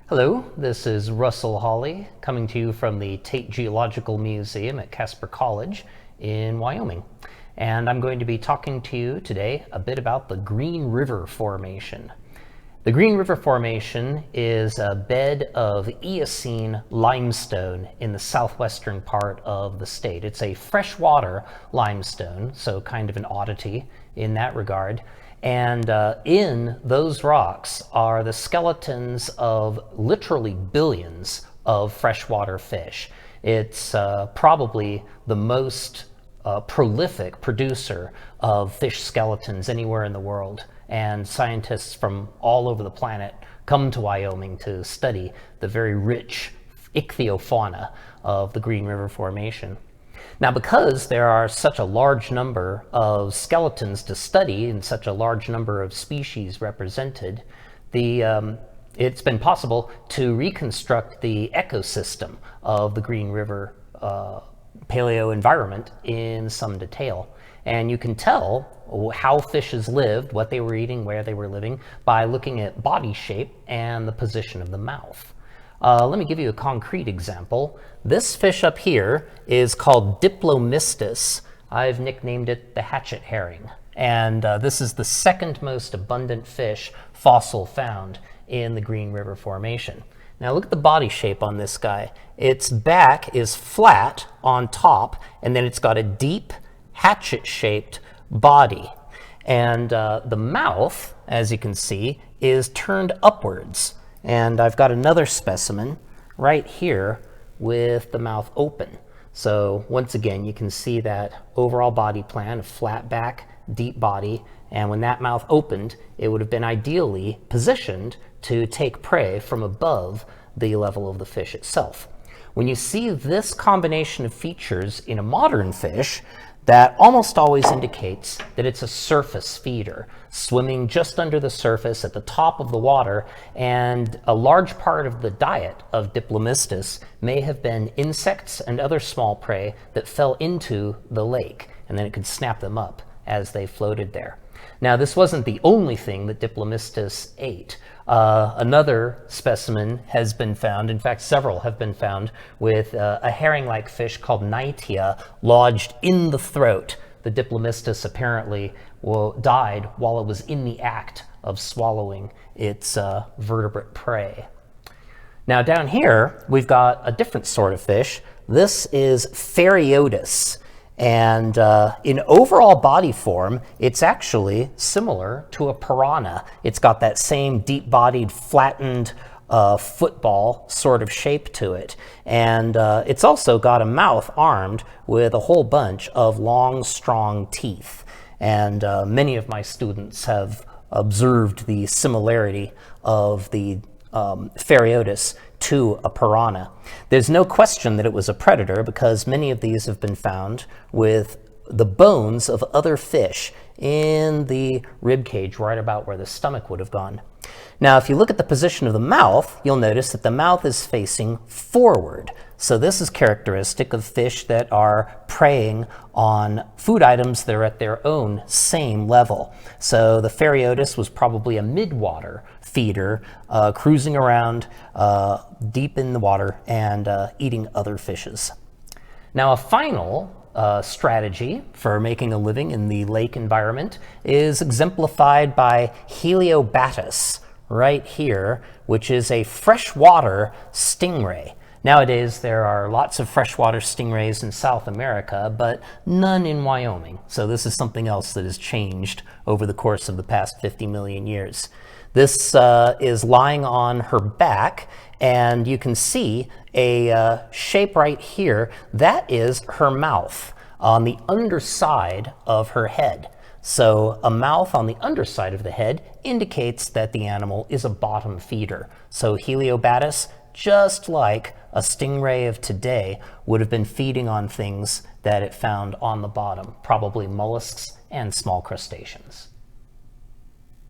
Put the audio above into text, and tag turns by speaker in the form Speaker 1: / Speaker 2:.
Speaker 1: Hello, this is Russell Hawley coming to you from the Tate Geological Museum at Casper College in Wyoming. And I'm going to be talking to you today a bit about the Green River Formation. The Green River Formation is a bed of Eocene limestone in the southwestern part of the state. It's a freshwater limestone, so kind of an oddity in that regard. And in those rocks are the skeletons of literally billions of freshwater fish. It's probably the most prolific producer of fish skeletons anywhere in the world. And scientists from all over the planet come to Wyoming to study the very rich ichthyofauna of the Green River Formation. Now, because there are such a large number of skeletons to study and such a large number of species represented, it's been possible to reconstruct the ecosystem of the Green River paleo environment in some detail. And you can tell how fishes lived, what they were eating, where they were living, by looking at body shape and the position of the mouth. Let me give you a concrete example. This fish up here is called Diplomystus. I've nicknamed it the hatchet herring. And this is the second most abundant fish fossil found in the Green River Formation. Now look at the body shape on this guy. Its back is flat on top, and then it's got a deep hatchet-shaped body. And the mouth, as you can see, is turned upwards. And I've got another specimen right here with the mouth open. So once again, you can see that overall body plan, a flat back, deep body, and when that mouth opened, it would have been ideally positioned to take prey from above the level of the fish itself. When you see this combination of features in a modern fish, that almost always indicates that it's a surface feeder, swimming just under the surface at the top of the water, and a large part of the diet of Diplomystus may have been insects and other small prey that fell into the lake, and then it could snap them up as they floated there. Now, this wasn't the only thing that Diplomystus ate. Another specimen has been found, in fact several have been found, with a herring-like fish called Nitia lodged in the throat. The Diplomystus apparently died while it was in the act of swallowing its vertebrate prey. Now down here we've got a different sort of fish. This is Phariotis. And in overall body form, it's actually similar to a piranha. It's got that same deep-bodied, flattened football sort of shape to it. And it's also got a mouth armed with a whole bunch of long, strong teeth. And many of my students have observed the similarity of the Phariotis to a piranha. There's no question that it was a predator because many of these have been found with the bones of other fish in the rib cage right about where the stomach would have gone. Now, if you look at the position of the mouth, you'll notice that the mouth is facing forward. So this is characteristic of fish that are preying on food items that are at their own same level. So the Phariotis was probably a midwater feeder, cruising around deep in the water and eating other fishes. Now, a final strategy for making a living in the lake environment is exemplified by Heliobatus right here, which is a freshwater stingray. Nowadays, there are lots of freshwater stingrays in South America, but none in Wyoming. So this is something else that has changed over the course of the past 50 million years. This is lying on her back, and you can see a shape right here. That is her mouth on the underside of her head. So a mouth on the underside of the head indicates that the animal is a bottom feeder. So Heliobatus, just like a stingray of today, would have been feeding on things that it found on the bottom, probably mollusks and small crustaceans.